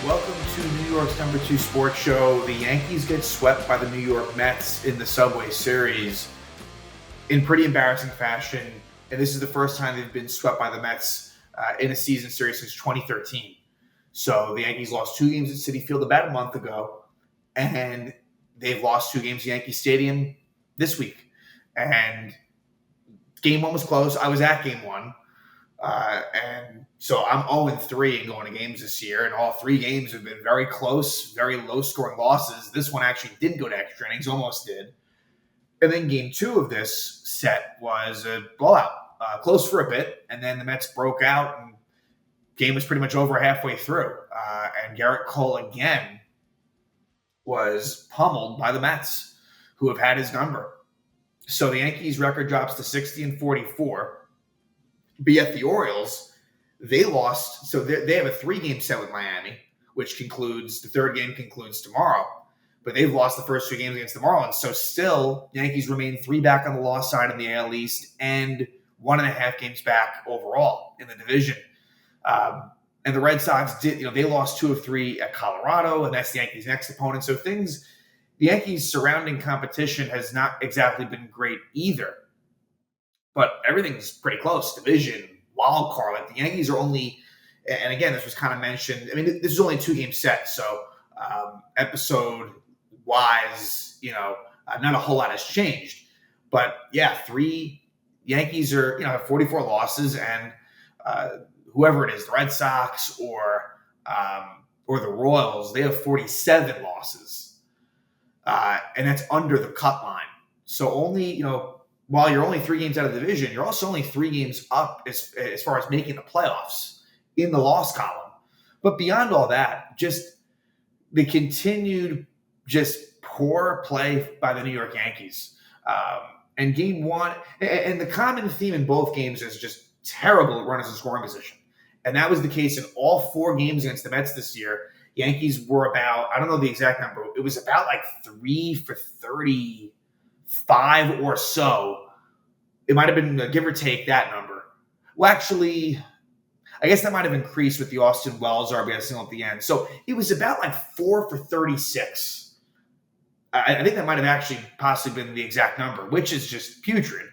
Welcome to New York's number 2 sports show. The Yankees get swept by the New York Mets in the Subway Series in pretty embarrassing fashion. And this is the first time they've been swept by the Mets in a season series since 2013. So the Yankees lost 2 games at Citi Field about a month ago, and they've lost 2 games at Yankee Stadium this week. And game 1 was close. I was at game 1. And so I'm 0-3 in going to games this year, and all 3 games have been very close, very low-scoring losses. This one actually didn't go to extra innings, almost did. And then game 2 of this set was a blowout, close for a bit, and then the Mets broke out, and game was pretty much over halfway through. And Gerrit Cole again was pummeled by the Mets, who have had his number. So the Yankees' record drops to 60-44. But yet the Orioles, they lost. So they have a 3-game set with Miami, which concludes, the 3rd game concludes tomorrow. But they've lost the first 2 games against the Marlins. So still, Yankees remain 3 back on the loss side in the AL East and 1.5 games back overall in the division. And the Red Sox they lost 2 of 3 at Colorado, and that's the Yankees' next opponent. So the Yankees' surrounding competition has not exactly been great either. But everything's pretty close. Division, wild card. Like the Yankees are only, and again, this was kind of mentioned. I mean, this is only a 2-game set, so episode-wise, not a whole lot has changed. But yeah, Yankees are have 44 losses, and whoever it is, the Red Sox or the Royals, they have 47 losses, and that's under the cut line. So only while you're only 3 games out of the division, you're also only 3 games up as far as making the playoffs in the loss column. But beyond all that, just the continued just poor play by the New York Yankees. And game 1, and the common theme in both games is just terrible runners in scoring position. And that was the case in all 4 games against the Mets this year. Yankees were about, I don't know the exact number, it was about like 3 for 35 or so. It might have been give or take that number. Well, actually, I guess that might have increased with the Austin Wells RBI single at the end. So it was about like 4 for 36. I think that might have actually possibly been the exact number, which is just putrid.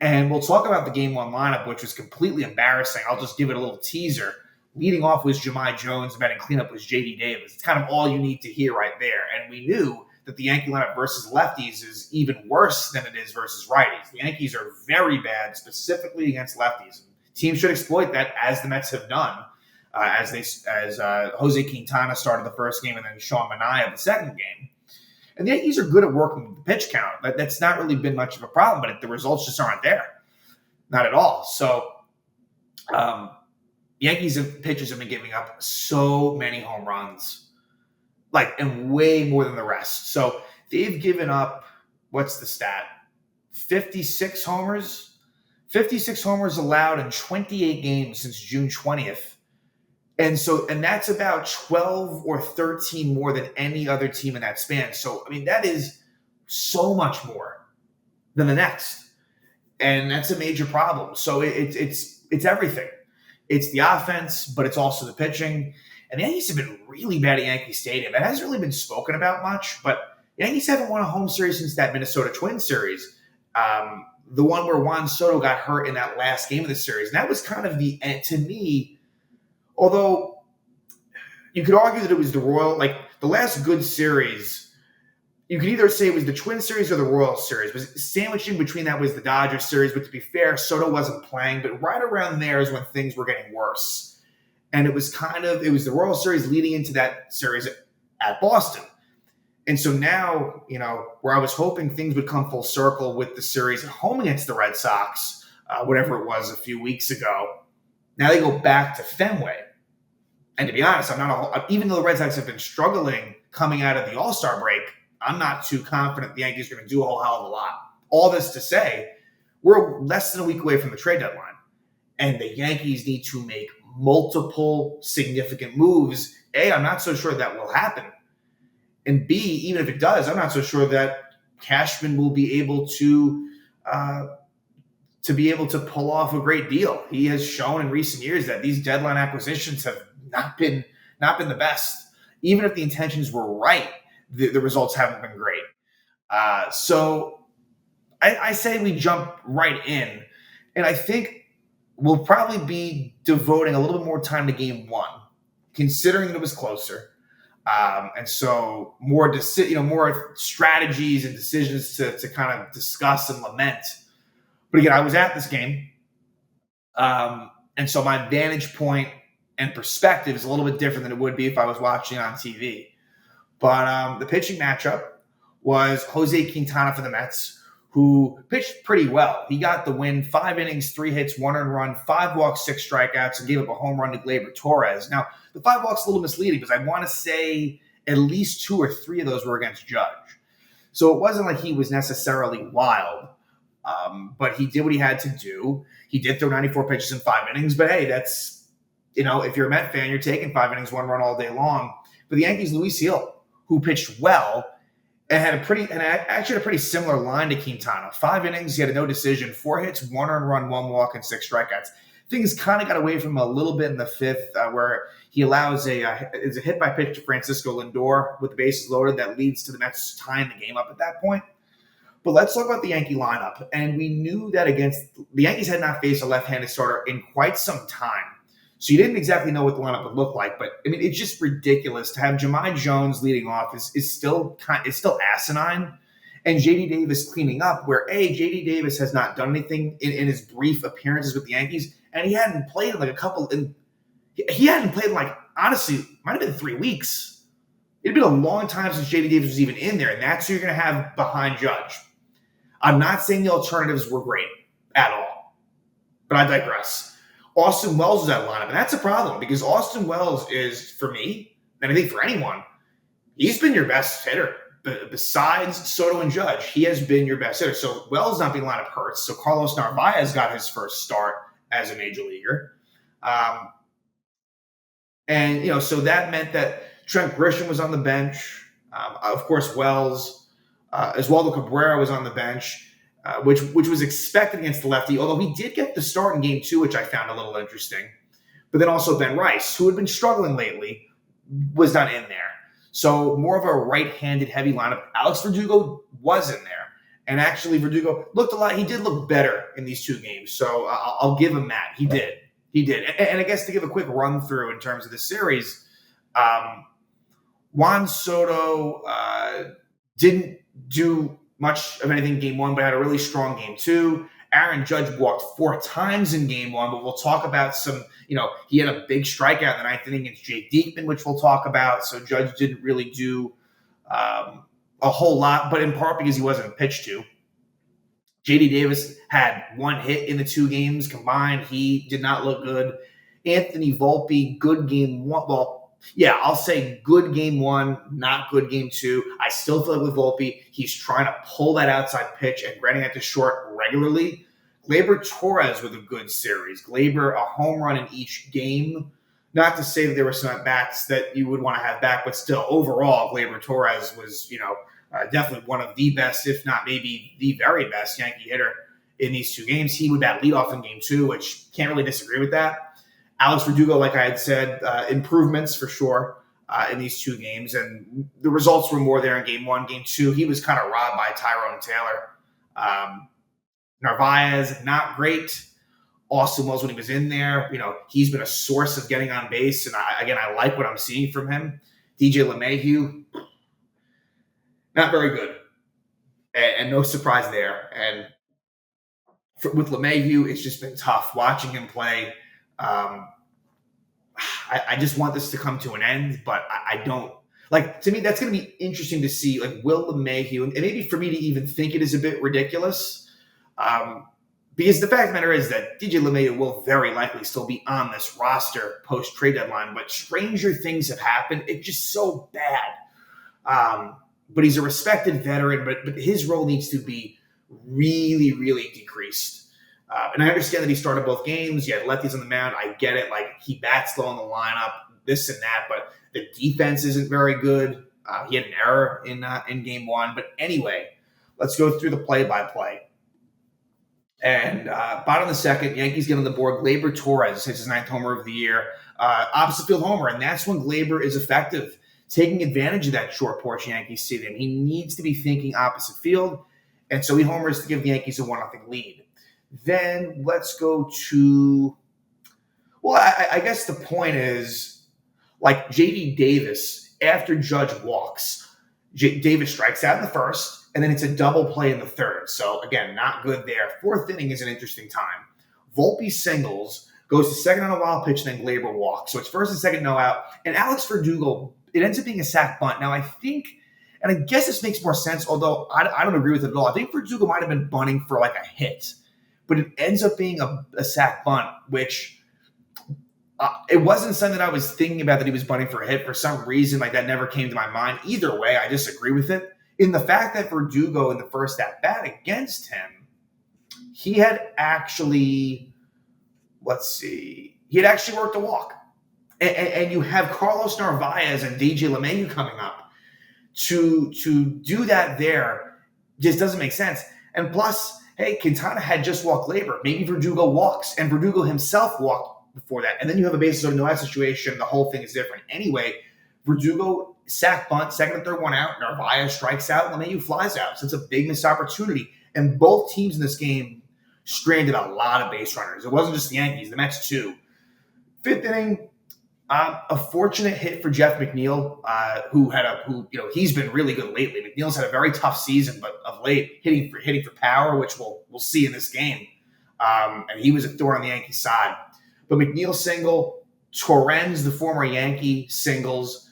And we'll talk about the game 1 lineup, which was completely embarrassing. I'll just give it a little teaser. Leading off was Jahmai Jones. Batting cleanup was J.D. Davis. It's kind of all you need to hear right there. And we knew that the Yankee lineup versus lefties is even worse than it is versus righties. The Yankees are very bad, specifically against lefties. Teams should exploit that, as the Mets have done, as Jose Quintana started the first game and then Sean Manaea the second game. And the Yankees are good at working the pitch count. That's not really been much of a problem, but the results just aren't there. Not at all. So Yankees pitchers have been giving up so many home runs, and way more than the rest. So they've given up, what's the stat? 56 homers? 56 homers allowed in 28 games since June 20th. And that's about 12 or 13 more than any other team in that span. So, I mean, that is so much more than the next. And that's a major problem. So it's everything. It's the offense, but it's also the pitching. And the Yankees have been really bad at Yankee Stadium. It hasn't really been spoken about much, but the Yankees haven't won a home series since that Minnesota Twins series. The one where Juan Soto got hurt in that last game of the series. And that was kind of the end to me, although you could argue that it was the last good series. You could either say it was the Twins series or the Royals series. But sandwiched in between that was the Dodgers series. But to be fair, Soto wasn't playing. But right around there is when things were getting worse. And it was the Royals series leading into that series at Boston. And so now, where I was hoping things would come full circle with the series at home against the Red Sox, whatever it was a few weeks ago, now they go back to Fenway. And to be honest, even though the Red Sox have been struggling coming out of the All-Star break, I'm not too confident the Yankees are going to do a whole hell of a lot. All this to say, we're less than a week away from the trade deadline. And the Yankees need to make multiple significant moves. A, I'm not so sure that will happen. And B, even if it does, I'm not so sure that Cashman will be able to pull off a great deal. He has shown in recent years that these deadline acquisitions have not been not been the best. Even if the intentions were right, the results haven't been great. So I say we jump right in, and I think we'll probably be devoting a little bit more time to game one, considering that it was closer. And so more more strategies and decisions to kind of discuss and lament. But again, I was at this game, and so my vantage point and perspective is a little bit different than it would be if I was watching on TV. But the pitching matchup was Jose Quintana for the Mets, who pitched pretty well. He got the win, 5 innings, 3 hits, 1 earned run, 5 walks, 6 strikeouts, and gave up a home run to Gleyber Torres. Now, the 5 walks is a little misleading because I want to say at least 2 or 3 of those were against Judge. So it wasn't like he was necessarily wild, but he did what he had to do. He did throw 94 pitches in 5 innings, but hey, that's, if you're a Met fan, you're taking 5 innings, 1 run all day long. But the Yankees, Luis Gil, who pitched well, and actually had a pretty similar line to Quintana. 5 innings, he had a no decision, 4 hits, 1 earned run, 1 walk, and 6 strikeouts. Things kind of got away from him a little bit in the 5th, where he allows it's a hit by pitch to Francisco Lindor with the bases loaded that leads to the Mets tying the game up at that point. But let's talk about the Yankee lineup. And we knew that the Yankees had not faced a left-handed starter in quite some time. So you didn't exactly know what the lineup would look like, but I mean, it's just ridiculous to have Jahmai Jones leading off is still asinine, and J.D. Davis cleaning up. Where J.D. Davis has not done anything in his brief appearances with the Yankees, and he hadn't played in honestly, might have been 3 weeks. It'd been a long time since J.D. Davis was even in there, and that's who you're going to have behind Judge. I'm not saying the alternatives were great at all, but I digress. Austin Wells is that lineup, and that's a problem because Austin Wells is, for me, and I think for anyone, he's been your best hitter. Besides Soto and Judge, he has been your best hitter. So Wells not being lineup hurts. So Carlos Narvaez got his first start as a major leaguer. So that meant that Trent Grisham was on the bench. Of course, Wells, Oswaldo Cabrera was on the bench. Which was expected against the lefty, although he did get the start in game 2, which I found a little interesting. But then also Ben Rice, who had been struggling lately, was not in there. So more of a right-handed heavy lineup. Alex Verdugo was in there. And actually, Verdugo looked a lot. He did look better in these 2 games. So I'll give him that. He did. And I guess to give a quick run through in terms of the series, Juan Soto didn't do much of anything in game 1, but had a really strong game 2. Aaron Judge walked 4 times in game 1, but we'll talk about some, he had a big strikeout in the 9th inning against Jake Diekman, which we'll talk about. So Judge didn't really do a whole lot, but in part because he wasn't pitched to. J.D. Davis had 1 hit in the 2 games combined. He did not look good. Anthony Volpe, good game 1. Well, yeah, I'll say good game 1, not good game 2. I still feel like with Volpe, he's trying to pull that outside pitch and grinding it to short regularly. Gleyber Torres with a good series. Gleyber, a home run in each game. Not to say that there were some at-bats that you would want to have back, but still, overall, Gleyber Torres was, definitely one of the best, if not maybe the very best Yankee hitter in these 2 games. He would bat leadoff in game 2, which can't really disagree with that. Alex Verdugo, like I had said, improvements for sure in these 2 games. And the results were more there in game 1. Game 2, he was kind of robbed by Tyrone Taylor. Narvaez, not great. Austin Wells, when he was in there, he's been a source of getting on base. And I like what I'm seeing from him. DJ LeMahieu, not very good. And no surprise there. And with LeMahieu, it's just been tough watching him play. I just want this to come to an end, but I don't to me, that's going to be interesting to see, will LeMahieu, and maybe for me to even think it is a bit ridiculous, because the fact of the matter is that DJ LeMahieu will very likely still be on this roster post-trade deadline, but stranger things have happened. It's just so bad. But he's a respected veteran, but his role needs to be really, really decreased. And I understand that he started both games. He had lefties on the mound. I get it. He bats low in the lineup, this and that. But the defense isn't very good. He had an error in game 1. But anyway, let's go through the play-by-play. And bottom of the 2nd, Yankees get on the board. Gleyber Torres hits his 9th homer of the year. opposite field homer, and that's when Glaber is effective, taking advantage of that short porch Yankees stadium. He needs to be thinking opposite field, and so he homers to give the Yankees a 1-0 lead. Then let's go to, well, I guess the point is, like J.D. Davis, after Judge walks, Davis strikes out in the first, and then it's a double play in the third. So, again, not good there. Fourth inning is an interesting time. Volpe singles, goes to second on a wild pitch, and then Glaber walks. So it's first and second, no out. And Alex Verdugo, it ends up being a sac bunt. Now, I think, and I guess this makes more sense, although I don't agree with it at all. I think Verdugo might have been bunting for like a hit, but it ends up being a sac bunt, which it wasn't something that I was thinking about that he was bunting for a hit. For some reason, like that never came to my mind. Either way, I disagree with it. In the fact that Verdugo in the first at-bat against him, he had actually, he had actually worked a walk. And you have Carlos Narvaez and DJ LeMahieu coming up. To do that there just doesn't make sense. And plus, hey, Quintana had just walked Glaber. Maybe Verdugo walks, and Verdugo himself walked before that. And then you have a bases loaded, no out situation. The whole thing is different. Anyway, Verdugo sack bunt, second and third one out. Narvaez strikes out. LeMahieu flies out. So it's a big missed opportunity. And both teams in this game stranded a lot of base runners. It wasn't just the Yankees, the Mets too. Fifth inning, a fortunate hit for Jeff McNeil, who he's been really good lately. McNeil's had a very tough season, but of late hitting for power, which we'll see in this game. And he was a thorn on the Yankee side. But McNeil single, Torrens, the former Yankee, singles,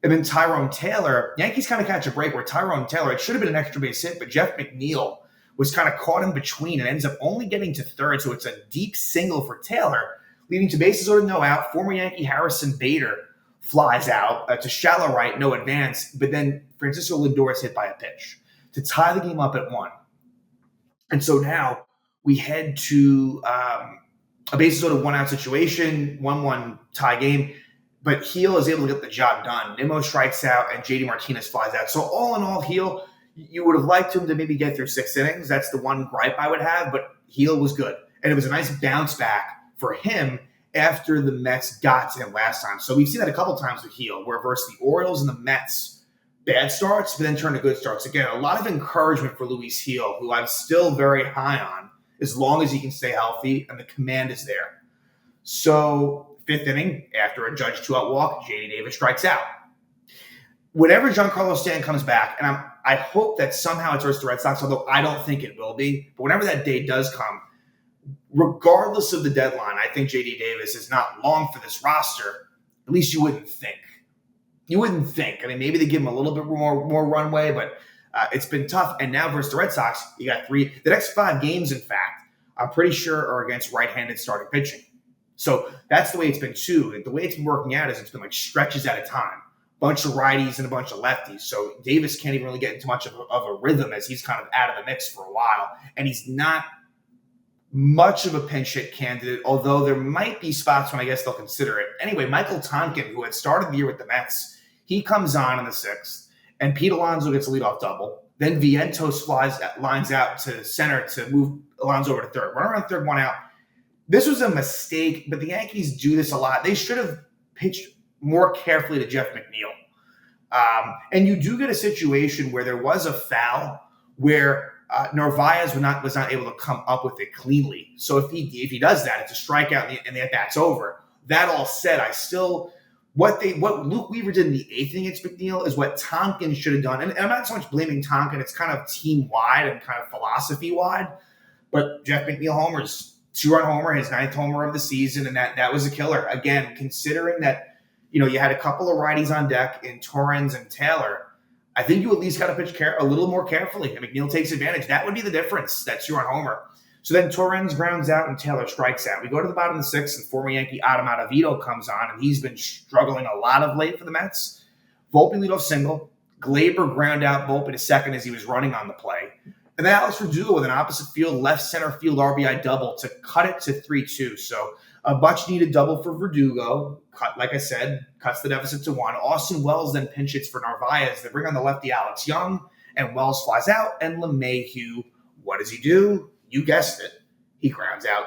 and then Tyrone Taylor. Yankees kind of catch a break where Tyrone Taylor, it should have been an extra base hit, but Jeff McNeil was kind of caught in between and ends up only getting to third. So it's a deep single for Taylor, leading to bases loaded, no out. Former Yankee Harrison Bader flies out to shallow right, no advance. But then Francisco Lindor is hit by a pitch to tie the game up at 1. And so now we head to a bases loaded, 1-out situation, 1-1 tie game. But Heel is able to get the job done. Nimmo strikes out, and JD Martinez flies out. So all in all, Heel, you would have liked him to maybe get through 6 innings. That's the one gripe I would have. But Heel was good. And it was a nice bounce back for him after the Mets got to him last time. So we've seen that a couple times with Heel, where versus the Orioles and the Mets, bad starts, but then turn to good starts. Again, a lot of encouragement for Luis Heel, who I'm still very high on, as long as he can stay healthy and the command is there. So 5th inning, after a Judge 2-out walk, J.D. Davis strikes out. Whenever Giancarlo Stanton comes back, and I hope that somehow it's versus the Red Sox, although I don't think it will be, but whenever that day does come, regardless of the deadline, I think J.D. Davis is not long for this roster. At least you wouldn't think. You wouldn't think. I mean, maybe they give him a little bit more runway, but it's been tough. And now versus the Red Sox, you got 3. The next 5 games, in fact, I'm pretty sure are against right-handed starting pitching. So that's the way it's been too. The way it's been working out is it's been like stretches at a time. Bunch of righties and a bunch of lefties. So Davis can't even really get into much of a rhythm as he's kind of out of the mix for a while. And he's not much of a pinch hit candidate, although there might be spots when I guess they'll consider it. Anyway, Michael Tonkin, who had started the year with the Mets, he comes on in the 6th, and Pete Alonso gets a leadoff double. Then Vientos lines out to center to move Alonso over to third. Run around third, 1 out. This was a mistake, but the Yankees do this a lot. They should have pitched more carefully to Jeff McNeil. And you do get a situation where there was a foul where Narvaez was not able to come up with it cleanly. So if he does that, it's a strikeout and the at-bat's over. That all said, what Luke Weaver did in the 8th inning against McNeil is what Tonkin should have done. And I'm not so much blaming Tonkin. It's kind of team-wide and kind of philosophy-wide. But Jeff McNeil homers. 2-run homer, his 9th homer of the season, and that was a killer. Again, considering that you had a couple of righties on deck in Torrens and Taylor, I think you at least got to pitch a little more carefully. And McNeil takes advantage. That would be the difference. That 2-run homer. So then Torrens grounds out and Taylor strikes out. We go to the bottom of the 6th, and former Yankee Adam Ottavino comes on, and he's been struggling a lot of late for the Mets. Volpe leadoff single. Glaber ground out Volpe to second as he was running on the play. And then Alex Verdugo with an opposite field, left center field RBI double to cut it to 3-2. So a much-needed double for Verdugo. Like I said, cuts the deficit to 1. Austin Wells then pinch hits for Narvaez. They bring on the lefty Alex Young, and Wells flies out. And LeMahieu, what does he do? You guessed it. He grounds out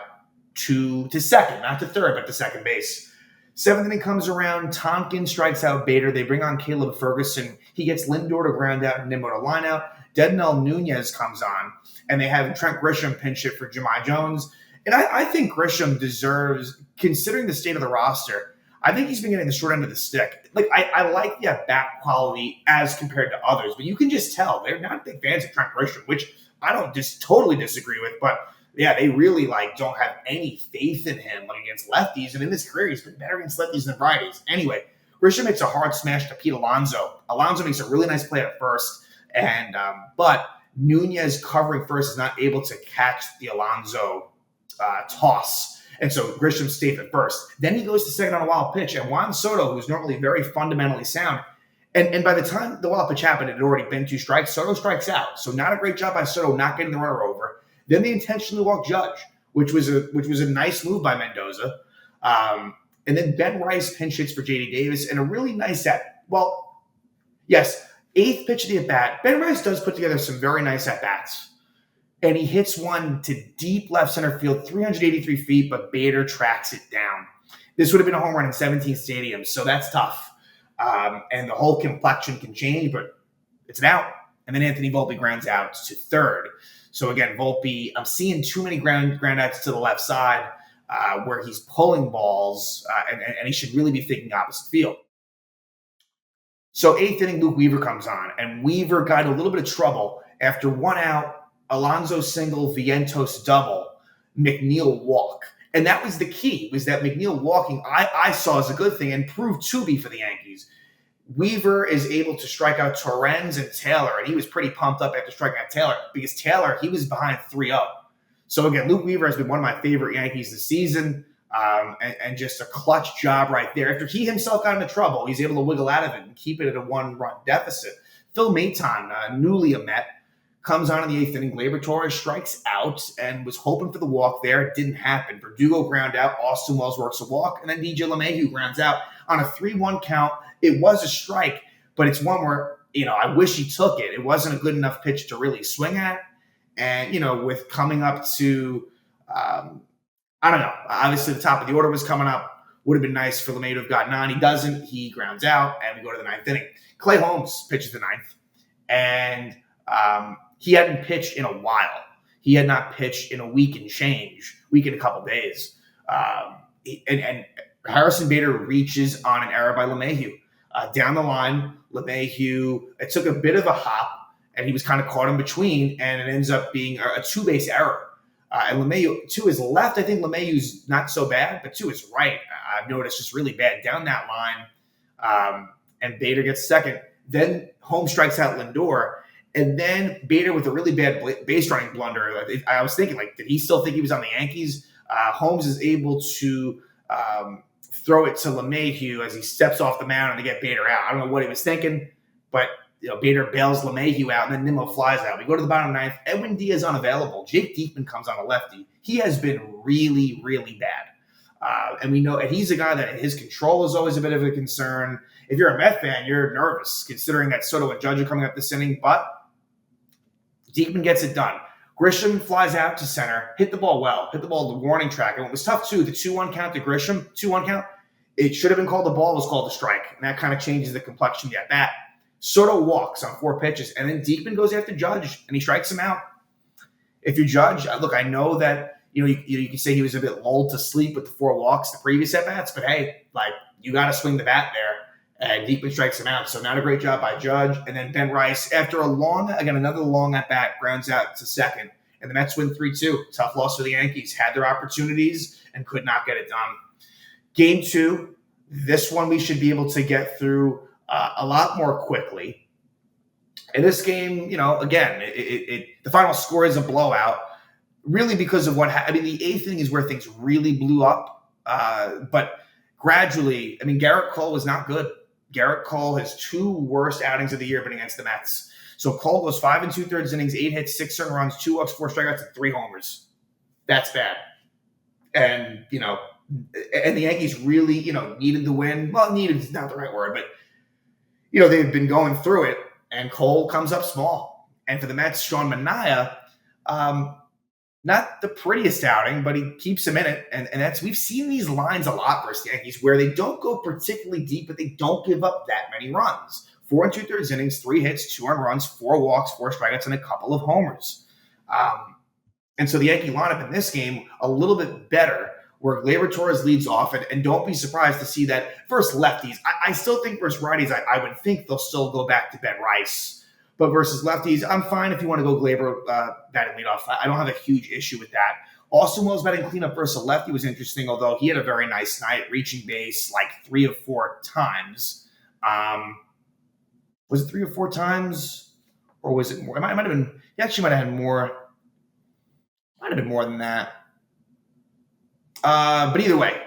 to second, not to third, but to second base. Seventh inning comes around. Tompkins strikes out Bader. They bring on Caleb Ferguson. He gets Lindor to ground out and Nimmo to line out. Dednell Nunez comes on, and they have Trent Grisham pinch hit for Jahmai Jones. And I think Grisham deserves, considering the state of the roster, I think he's been getting the short end of the stick. Like, I like the at-bat quality as compared to others, but you can just tell they're not big fans of Trent Grisham, which I don't just totally disagree with. But yeah, they really don't have any faith in him against lefties. And in his career, he's been better against lefties than righties. Anyway, Grisham makes a hard smash to Pete Alonso. Alonso makes a really nice play at first, and but Nunez covering first is not able to catch the Alonso toss. And so Grisham stayed at first. Then he goes to second on a wild pitch. And Juan Soto, who's normally very fundamentally sound, and by the time the wild pitch happened, it had already been 2 strikes. Soto strikes out. So not a great job by Soto not getting the runner over. Then they intentionally walked Judge, which was a nice move by Mendoza. And then Ben Rice pinch hits for J.D. Davis and a really nice eighth pitch of the at-bat. Ben Rice does put together some very nice at-bats. And he hits one to deep left center field, 383 feet, but Bader tracks it down. This would have been a home run in 17 stadiums, so that's tough. And the whole complexion can change, but it's an out. And then Anthony Volpe grounds out to third. So again, Volpe, I'm seeing too many ground outs to the left side where he's pulling balls, and he should really be thinking opposite field. So eighth inning, Luke Weaver comes on, and Weaver got in a little bit of trouble after 1 out. Alonso single, Vientos double, McNeil walk. And that was the key, was that McNeil walking I saw as a good thing and proved to be for the Yankees. Weaver is able to strike out Torrens and Taylor, and he was pretty pumped up after striking out Taylor because Taylor, he was behind 3-0. So again, Luke Weaver has been one of my favorite Yankees this season, and just a clutch job right there. After he himself got into trouble, he's able to wiggle out of it and keep it at a 1-run deficit. Phil Maton, newly a Met, comes on in the eighth inning. Gleyber Torres strikes out and was hoping for the walk there. It didn't happen. Verdugo ground out. Austin Wells works a walk. And then DJ LeMahieu grounds out on a 3-1 count. It was a strike, but it's one where, I wish he took it. It wasn't a good enough pitch to really swing at. And, with coming up to, I don't know. Obviously, the top of the order was coming up. Would have been nice for LeMahieu to have gotten on. He doesn't. He grounds out, and we go to the ninth inning. Clay Holmes pitches the ninth. And he hadn't pitched in a while. He had not pitched in a week and a couple days. And Harrison Bader reaches on an error by LeMahieu. Down the line, LeMahieu, it took a bit of a hop, and he was kind of caught in between, and it ends up being a 2-base error. And LeMahieu, to his left, I think LeMahieu's not so bad, but to his right, I've noticed just really bad down that line. And Bader gets second. Then Holmes strikes out Lindor. And then Bader with a really bad base running blunder. I was thinking, did he still think he was on the Yankees? Holmes is able to throw it to LeMahieu as he steps off the mound and to get Bader out. I don't know what he was thinking, but Bader bails LeMahieu out, and then Nimmo flies out. We go to the bottom of the ninth. Edwin Diaz unavailable. Jake Diekman comes on a lefty. He has been really, really bad. And we know, and he's a guy that his control is always a bit of a concern. If you're a Met fan, you're nervous considering that Soto and Judge are coming up this inning, but Diekman gets it done. Grisham flies out to center, hit the ball to the warning track. And it was tough, too. The 2-1 count to Grisham, 2-1 count, it should have been called the ball, it was called a strike. And that kind of changes the complexion of the at-bat. Soto walks on 4 pitches, and then Diekman goes after Judge, and he strikes him out. If you Judge, look, I know that, you can say he was a bit lulled to sleep with the 4 walks, the previous at-bats, but hey, you got to swing the bat there. And Diekman strikes him out. So not a great job by Judge. And then Ben Rice, after another long at-bat, grounds out to second. And the Mets win 3-2. Tough loss for the Yankees. Had their opportunities and could not get it done. Game 2, this one we should be able to get through a lot more quickly. In this game, again, the final score is a blowout. Really because of the eighth inning is where things really blew up. But gradually, Gerrit Cole was not good. Gerrit Cole has 2 worst outings of the year been against the Mets. So Cole goes 5 2/3 innings, 8 hits, 6 earned runs, 2 walks, 4 strikeouts, and 3 homers. That's bad. And, and the Yankees really, needed the win. Well, needed is not the right word, but, they've been going through it, and Cole comes up small. And for the Mets, Sean Manaea, Not the prettiest outing, but he keeps him in it. And that's, we've seen these lines a lot versus the Yankees where they don't go particularly deep, but they don't give up that many runs. 4 and 2/3 innings, 3 hits, 2 earned runs, 4 walks, 4 strikeouts, and a couple of homers. And so the Yankee lineup in this game, a little bit better, where Gleyber Torres leads off. And don't be surprised to see that versus lefties. I still think versus righties, I would think they'll still go back to Ben Rice. But versus lefties, I'm fine if you want to go Gleyber batting leadoff. I don't have a huge issue with that. Austin Wells batting cleanup versus a lefty was interesting, although he had a very nice night, reaching base like 3 or 4 times. Was it 3 or 4 times? Or was it more? It might have been, he actually might have had more. Might have been more than that. But either way,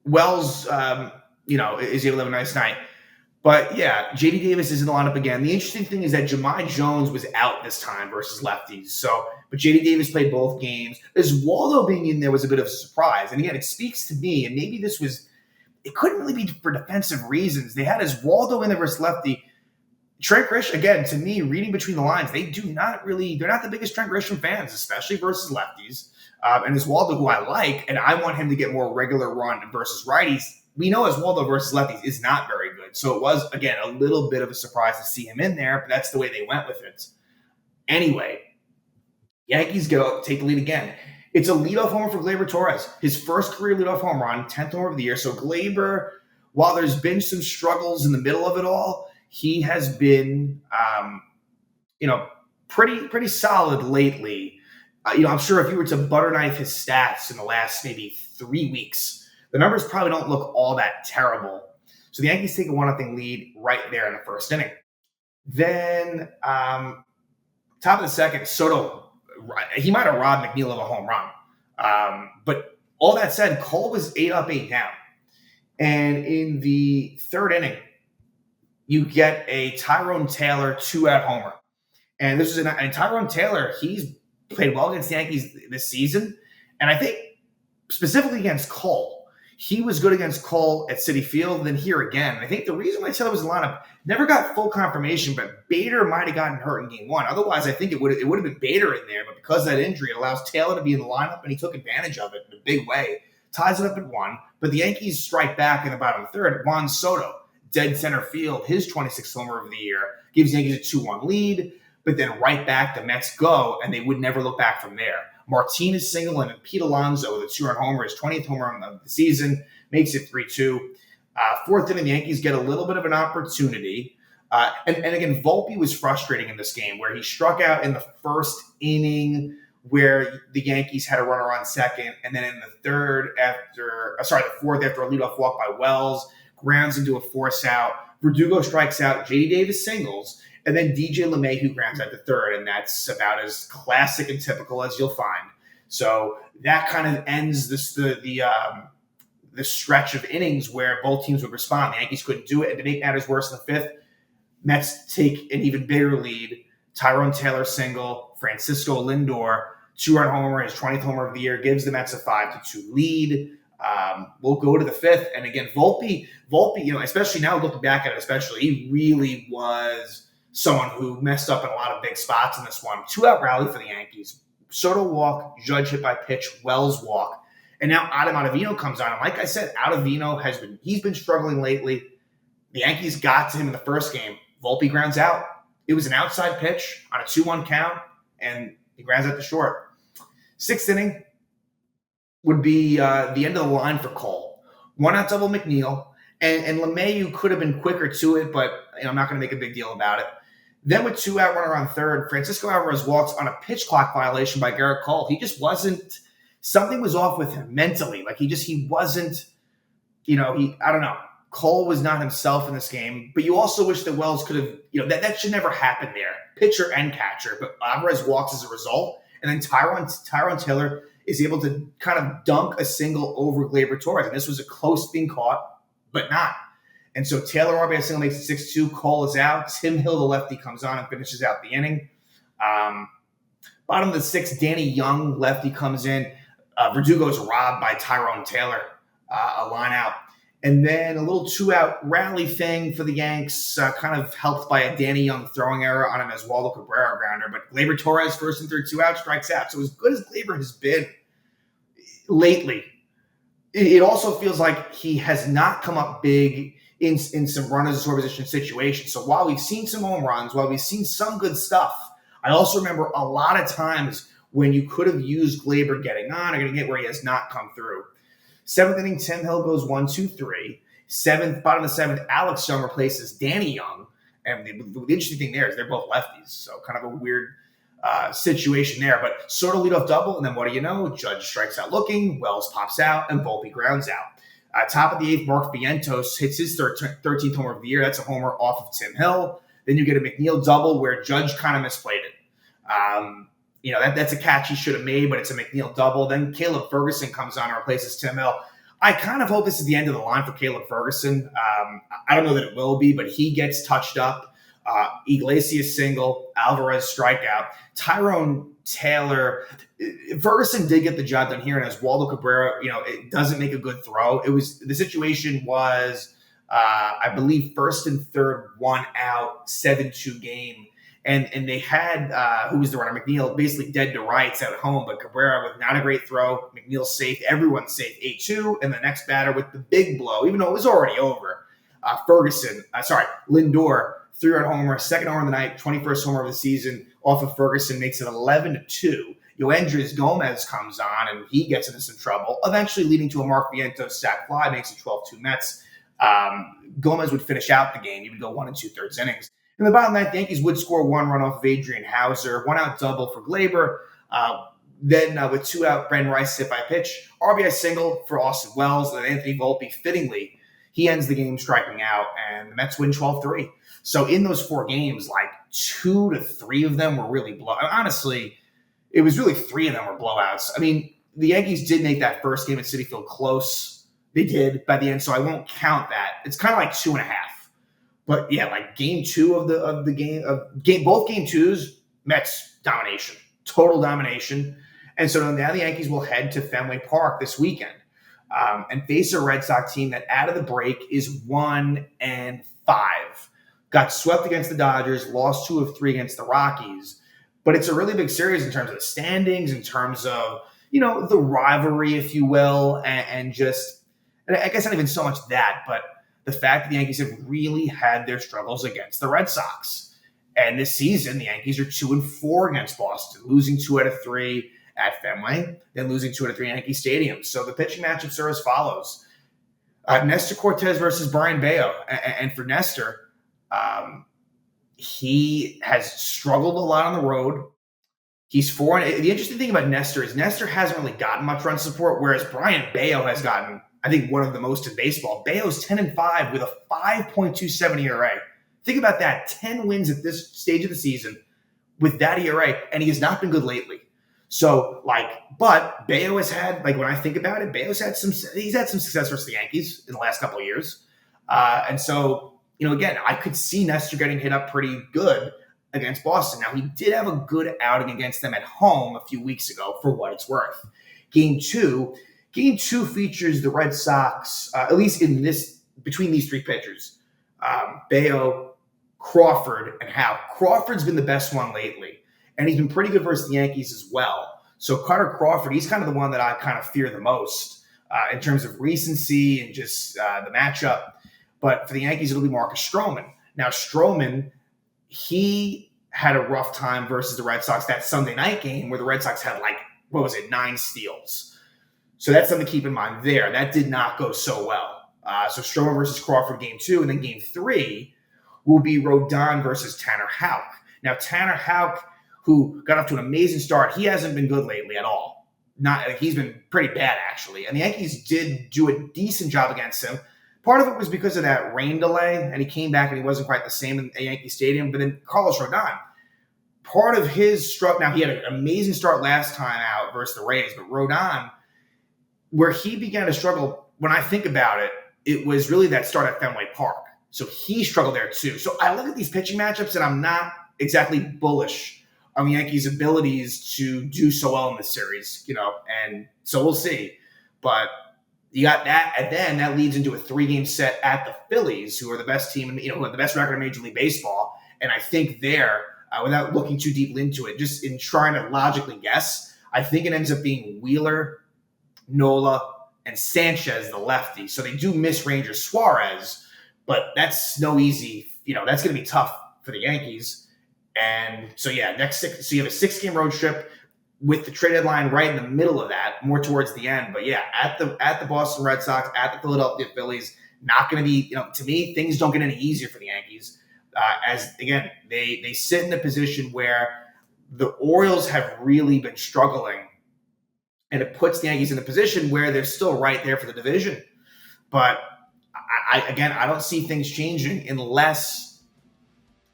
Wells, is able to have a nice night. But yeah, J.D. Davis is in the lineup again. The interesting thing is that Jahmai Jones was out this time versus lefties. But J.D. Davis played both games. Waldo being in there was a bit of a surprise. And again, it speaks to me, and maybe it couldn't really be for defensive reasons. They had Waldo in there versus lefty. Trent Grisham, again, to me, reading between the lines, they're not the biggest Trent Grisham fans, especially versus lefties. And Waldo, who I like, and I want him to get more regular run versus righties. We know Waldo versus lefties is not very good. So it was, again, a little bit of a surprise to see him in there, but that's the way they went with it. Anyway, Yankees take the lead again. It's a leadoff homer for Gleyber Torres. His first career leadoff home run, 10th homer of the year. So Gleyber, while there's been some struggles in the middle of it all, he has been, pretty solid lately. I'm sure if you were to butter knife his stats in the last maybe 3 weeks, the numbers probably don't look all that terrible. So the Yankees take a 1-0 lead right there in the first inning. Then, top of the second, Soto, he might have robbed McNeil of a home run. But all that said, Cole was 8 up, 8 down. And in the third inning, you get a Tyrone Taylor 2-out homer. And this is and Tyrone Taylor, he's played well against the Yankees this season. And I think specifically against Cole, he was good against Cole at Citi Field, then here again. And I think the reason why Taylor was in the lineup, never got full confirmation, but Bader might have gotten hurt in game 1. Otherwise, I think it would have been Bader in there. But because of that injury, it allows Taylor to be in the lineup, and he took advantage of it in a big way. Ties it up at 1. But the Yankees strike back in the bottom of the third. Juan Soto, dead center field, his 26th homer of the year, gives the Yankees a 2-1 lead. But then right back, the Mets go, and they would never look back from there. Martinez single, and Pete Alonso with a 2-run homer, his 20th home run of the season, makes it 3-2. Fourth inning, the Yankees get a little bit of an opportunity. And again, Volpe was frustrating in this game, where he struck out in the first inning, where the Yankees had a runner on second, and then in the fourth, after a leadoff walk by Wells, grounds into a force out. Verdugo strikes out, J.D. Davis singles, and then DJ LeMahieu grounds out to third, and that's about as classic and typical as you'll find. So that kind of ends the stretch of innings where both teams would respond. The Yankees couldn't do it, and to make matters worse in the fifth, Mets take an even bigger lead. Tyrone Taylor single, Francisco Lindor, 2-run homer, his 20th homer of the year, gives the Mets a 5-2 lead. We'll go to the fifth, and again, Volpe, especially now looking back at it, he really was someone who messed up in a lot of big spots in this one. 2-out rally for the Yankees. Soto walk, Judge hit by pitch, Wells walk. And now Adam Ottavino comes on. And like I said, Ottavino he's been struggling lately. The Yankees got to him in the first game. Volpe grounds out. It was an outside pitch on a 2-1 count, and he grounds out to short. Sixth inning would be the end of the line for Cole. 1-out double McNeil. And LeMahieu could have been quicker to it, but I'm not going to make a big deal about it. Then with 2-out runner on third, Francisco Alvarez walks on a pitch clock violation by Gerrit Cole. He just wasn't – something was off with him mentally. Like he wasn't – I don't know. Cole was not himself in this game. But you also wish that Wells could have – that should never happen there. Pitcher and catcher. But Alvarez walks as a result. And then Tyrone Taylor is able to kind of dunk a single over Gleyber Torres. And this was a close thing caught, but not. And so Taylor RBI single makes it 6-2. Cole is out. Tim Hill, the lefty, comes on and finishes out the inning. Bottom of the sixth, Danny Young, lefty, comes in. Verdugo is robbed by Tyrone Taylor, a line out. And then a little 2-out rally thing for the Yanks, kind of helped by a Danny Young throwing error on an Oswaldo Cabrera grounder. But Gleyber Torres, first and third, 2 out, strikes out. So as good as Gleyber has been lately, it also feels like he has not come up big in some runners in scoring position situations. So while we've seen some home runs, while we've seen some good stuff, I also remember a lot of times when you could have used Gleyber getting on or getting hit where he has not come through. 7th inning, Tim Hill goes 1-2-3. Bottom of the 7th, Alex Young replaces Danny Young. And the interesting thing there is they're both lefties. So kind of a weird situation there. But Soto leadoff double, and then what do you know? Judge strikes out looking, Wells pops out, and Volpe grounds out. Top of the 8th, Mark Vientos hits his 13th homer of the year. That's a homer off of Tim Hill. Then you get a McNeil double where Judge kind of misplayed it. That's a catch he should have made, but it's a McNeil double. Then Caleb Ferguson comes on and replaces Tim Hill. I kind of hope this is the end of the line for Caleb Ferguson. I don't know that it will be, but he gets touched up. Iglesias single, Alvarez strikeout. Tyrone Taylor, Ferguson did get the job done here, and as Waldo Cabrera, it doesn't make a good throw. The situation was, I believe, first and third, 1 out, 7-2 game. And they had, who was the runner? McNeil basically dead to rights at home, but Cabrera with not a great throw. McNeil safe. Everyone's safe. 8-2. And the next batter with the big blow, even though it was already over. Lindor, 3-run homer, second homer of the night, 21st homer of the season off of Ferguson, makes it 11-2. Yoendris Gomez comes on, and he gets into some trouble, eventually leading to a Mark Vientos sac fly, makes it 12-2 Mets. Gomez would finish out the game. He would go 1 2/3 innings. In the bottom of that, the Yankees would score 1 run off of Adrian Hauser, 1-out double for Gleyber. Then with 2 out, Brandon Rice hit by a pitch. RBI single for Austin Wells. Then Anthony Volpe, fittingly, he ends the game striking out, and the Mets win 12-3. So in those 4 games, 2 to 3 of them were really honestly, it was really 3 of them were blowouts. I mean, the Yankees did make that first game at Citi Field close. They did by the end, so I won't count that. It's kind of like 2.5. But yeah, game 2 of the game, both game 2s, Mets domination, total domination. And so now the Yankees will head to Fenway Park this weekend and face a Red Sox team that out of the break is 1-5. Got swept against the Dodgers, lost 2 of 3 against the Rockies. But it's a really big series in terms of the standings, in terms of, the rivalry, if you will, and I guess not even so much that, but the fact that the Yankees have really had their struggles against the Red Sox. And this season, the Yankees are 2-4 against Boston, losing 2 out of 3 at Fenway, then losing 2 out of 3 at Yankee Stadium. So the pitching matchups are as follows. Nestor Cortez versus Brian Bayo. And for Nestor, he has struggled a lot on the road. He's 4. The interesting thing about Nestor is Nestor hasn't really gotten much run support, whereas Brian Bayo has gotten, I think, one of the most in baseball. Bayo's 10-5 with a 5.27 ERA. Think about that. 10 wins at this stage of the season with that ERA, and he has not been good lately. So, but Bayo has had, when I think about it, he's had some success versus the Yankees in the last couple of years. And so, again, I could see Nestor getting hit up pretty good against Boston. Now, he did have a good outing against them at home a few weeks ago, for what it's worth. Game 2 features the Red Sox, at least between these 3 pitchers, Bayo, Crawford, and Howe. Crawford's been the best one lately, and he's been pretty good versus the Yankees as well. So Carter Crawford, he's kind of the one that I kind of fear the most in terms of recency and just the matchup. But for the Yankees, it'll be Marcus Stroman. Now, Stroman, he had a rough time versus the Red Sox that Sunday night game where the Red Sox had 9 steals. So that's something to keep in mind there. That did not go so well. So Stroman versus Crawford game 2, and then game 3 will be Rodon versus Tanner Houck. Now, Tanner Houck, who got off to an amazing start, he hasn't been good lately at all. He's been pretty bad, actually. And the Yankees did do a decent job against him. Part of it was because of that rain delay, and he came back and he wasn't quite the same in Yankee Stadium. But then Carlos Rodon, part of his struggle, now he had an amazing start last time out versus the Rays, but Rodon, where he began to struggle, when I think about it, it was really that start at Fenway Park. So he struggled there too. So I look at these pitching matchups and I'm not exactly bullish on the Yankees' abilities to do so well in this series, and so we'll see. But You got that, and then that leads into a 3-game set at the Phillies, who are the best team, who have the best record in Major League Baseball. And I think there, without looking too deeply into it, just in trying to logically guess, I think it ends up being Wheeler, Nola, and Sanchez, the lefty. So they do miss Ranger Suarez, but that's no easy. That's going to be tough for the Yankees. And so, yeah, so you have a 6-game road trip with the trade deadline right in the middle of that, more towards the end. But yeah, at the Boston Red Sox, at the Philadelphia Phillies, not going to be, to me, things don't get any easier for the Yankees. As again, they sit in a position where the Orioles have really been struggling, and it puts the Yankees in a position where they're still right there for the division. But I don't see things changing unless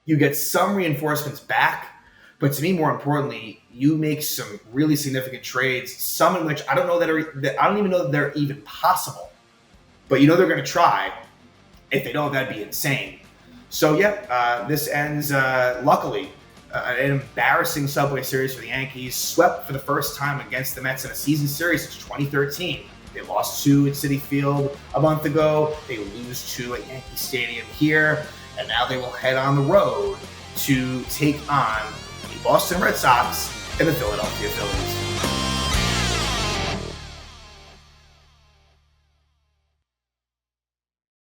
you get some reinforcements back. But to me, more importantly, you make some really significant trades, some in which I don't even know that they're even possible. But they're going to try. If they don't, that'd be insane. So, this ends, luckily, an embarrassing Subway Series for the Yankees, swept for the first time against the Mets in a season series since 2013. They lost 2 at Citi Field a month ago. They lose 2 at Yankee Stadium here. And now they will head on the road to take on the Boston Red Sox and the Philadelphia Phillies.